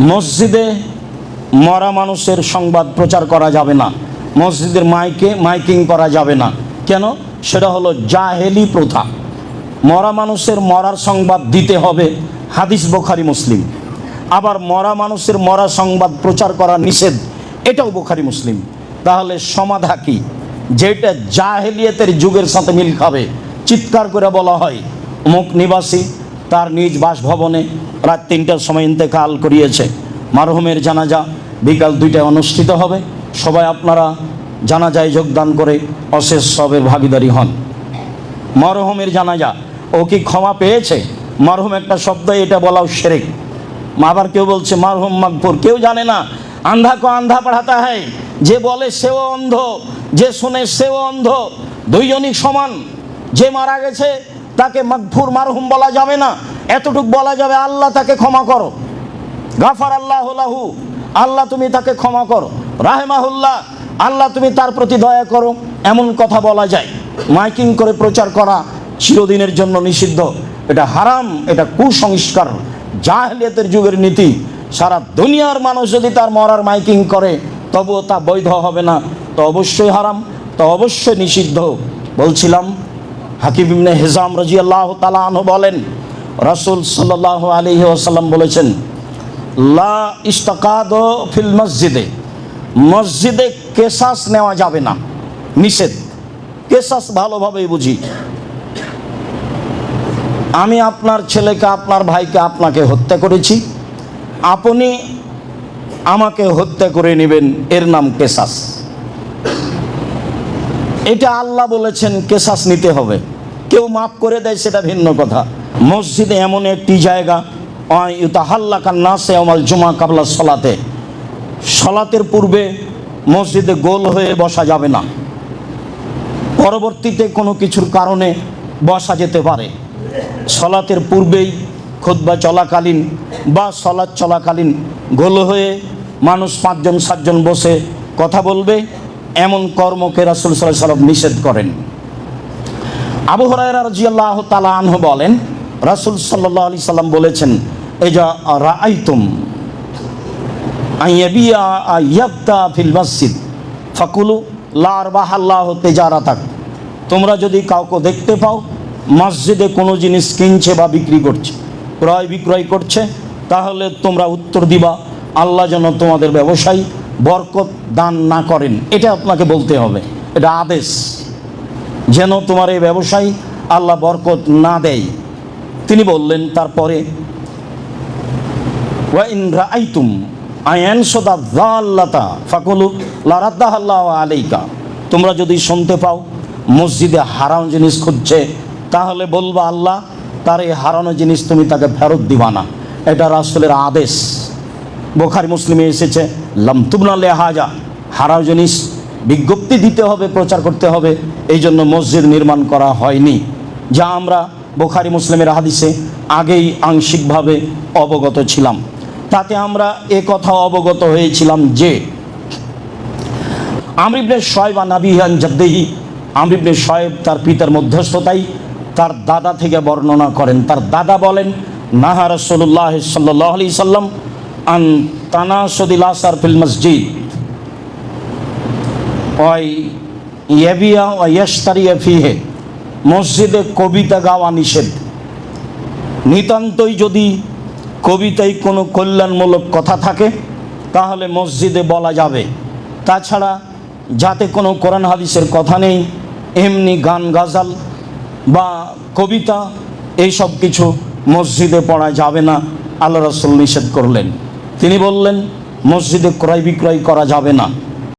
মসজিদে মরা মানুষের সংবাদ প্রচার করা যাবে না, মসজিদের মাইকিং করা যাবে না। কেন? সেটা হলো জাহেলি প্রথা। মরা মানুষের মরার সংবাদ দিতে হবে, হাদিস বুখারী মুসলিম। আবার মরা মানুষের মরা সংবাদ প্রচার করা নিষেধ, এটাও বুখারী মুসলিম। তাহলে সমাধা কি? যেটা জাহেলিয়াতের যুগের সাথে মিল খাবে। চিৎকার করে বলা হয় অমুক নিবাসী তার নিজ বাসভবনে রাত ৩টার সময় ইন্তেকাল করিয়েছে, মারহুমের জানাজা বিকাল ২টায় অনুষ্ঠিত হবে, সবাই আপনারা জানাজায় যোগদান করে অশেষ সবের ভাগীদারি হন। মরহুমের জানাজা, ও কি ক্ষমা পেয়েছে? মরহুম একটা শব্দ, এটা বলাও শিরক। আবার কেউ বলছে মরহুম মাগফুর, কেউ জানে না। আন্ধা কো আন্ধা পড়াতা হয়, যে বলে সেও অন্ধ, যে শুনে সেও অন্ধ, দুইজনই সমান। যে মারা গেছে তাকে মাগফুর মারহুম বলা যাবে না, এতটুক বলা যাবে আল্লাহ তাকে ক্ষমা করো, গাফার আল্লাহ লাহু, আল্লাহ তুমি তাকে ক্ষমা করো, রাহেমাহুল্লাহ, আল্লাহ তুমি তার প্রতি দয়া করো, এমন কথা বলা যায়। মাইকিং করে প্রচার করা চিরদিনের জন্য নিষিদ্ধ। এটা হারাম, এটা কুসংস্কার, জাহেলিয়াতের যুগের নীতি। সারা দুনিয়ার মানুষ যদি তার মরার মাইকিং করে তবুও তা বৈধ হবে না, তো অবশ্যই হারাম, তো অবশ্যই নিষিদ্ধ। বলছিলাম হাকিম ইবনে হিজাম রাদিয়াল্লাহু তাআলা আনহু বলেন, রাসূল সাল্লাল্লাহু আলাইহি ওয়াসাল্লাম বলেছেন, লা ইস্তাকাদ ফিল মসজিদে, মসজিদে কেসাস নেওয়া যাবে না, নিষেধ। কেসাস ভালোভাবেই বুঝি, আমি আপনার ছেলেকে, আপনার ভাইকে, আপনাকে হত্যা করেছি, আপনি আমাকে হত্যা করে নেবেন, এর নাম কেসাস। এটা আল্লাহ বলেছেন কেসাস নিতে হবে। কেউ মাফ করে দেয় সেটা ভিন্ন কথা। মসজিদে এমন একটি জায়গা, ইউতাহাল্লাকান নাসে ইয়াউমাল জুমআ কাবলা সলাতে, সলাতের পূর্বে মসজিদে গোল হয়ে বসা যাবে না। পরবর্তীতে কোনো কিছুর কারণে বসা যেতে পারে। সলাতের পূর্বেই খুতবা চলাকালীন বা সলাত চলাকালীন গোল হয়ে মানুষ ৫জন ৭জন বসে কথা বলবে, এমন কর্মকে রাসূল সাল্লাল্লাহু আলাইহি ওয়াসাল্লাম নিষেধ করেন। আবু হুরায়রা রাদিয়াল্লাহু তাআলা আনহু বলেন, রাসূল সাল্লাল্লাহু আলাইহি সাল্লাম বলেছেন, ইজা রাআইতুম আইয়াবিয়া আইয়াবতা ফিল মসজিদ ফাকুলু লা আরবাহাল্লাহু তিজারাতাক। তোমরা যদি কাউকে দেখতে পাও মসজিদে কোনো জিনিস কিনছে বা বিক্রি করছে, ক্রয় বিক্রয় করছে, তাহলে তোমরা উত্তর দিবা, আল্লাহ যেন তোমাদের ব্যবসায় বরকত দান না করেন। এটা আপনাকে বলতে হবে, এটা আদেশ, যেন তোমার এই ব্যবসায় আল্লাহ বরকত না দেয়। তিনি বললেন তারপরে, ওয়া ইন রাআইতুম আয়ানসাদা যাল্লাতা ফাকুলু লা রাদ্দাহাল্লাহু আলাইকা। তোমরা যদি শুনতে পাও মসজিদে হারাম জিনিস খুঁজছে, তাহলে বলবা আল্লাহ তার এই হারানো জিনিস তুমি তাকে ফেরত দিবা না। এটা রাসূলের আদেশ। বুখারী মুসলিমে এসেছে, লাম তুবনা লিহাজা, হারাম জিনিস বিজ্ঞপ্তি দিতে হবে, প্রচার করতে হবে, এই জন্য মসজিদ নির্মাণ করা হয়নি। যা আমরা বুখারী মুসলিমের হাদিসে আগেই আংশিকভাবে অবগত ছিলাম। তাতে আমরা এ কথা অবগত হয়েছিলাম যে আমর ইবনে শুআয়ব আন আবিহি আন জাদ্দিহি, আমর ইবনে শুআয়ব তার পিতার মধ্যস্থতায় তার দাদা থেকে বর্ণনা করেন। তার দাদা বলেন, নাহা রাসূলুল্লাহ সাল্লাল্লাহু আলাইহি সাল্লাম আন তানাসুদিল আসার ফিল মসজিদ ওয়া ইয়াবিয়া ওয়া ইয়াশতারিয়া ফিহি। মসজিদে কবিতা গাওয়া নিষেধ। নিতান্তই যদি কবিতায় কোনো কল্যাণমূলক কথা থাকে তাহলে মসজিদে বলা যাবে। তাছাড়া যাতে কোনো কোরআন হাদিসের কথা নেই, এমনি গান গাজাল বা কবিতা, এইসব কিছু মসজিদে পড়া যাবে না, আল্লাহ রাসূল নিষেধ করলেন। তিনি বললেন মসজিদে ক্রয় বিক্রয় করা যাবে না।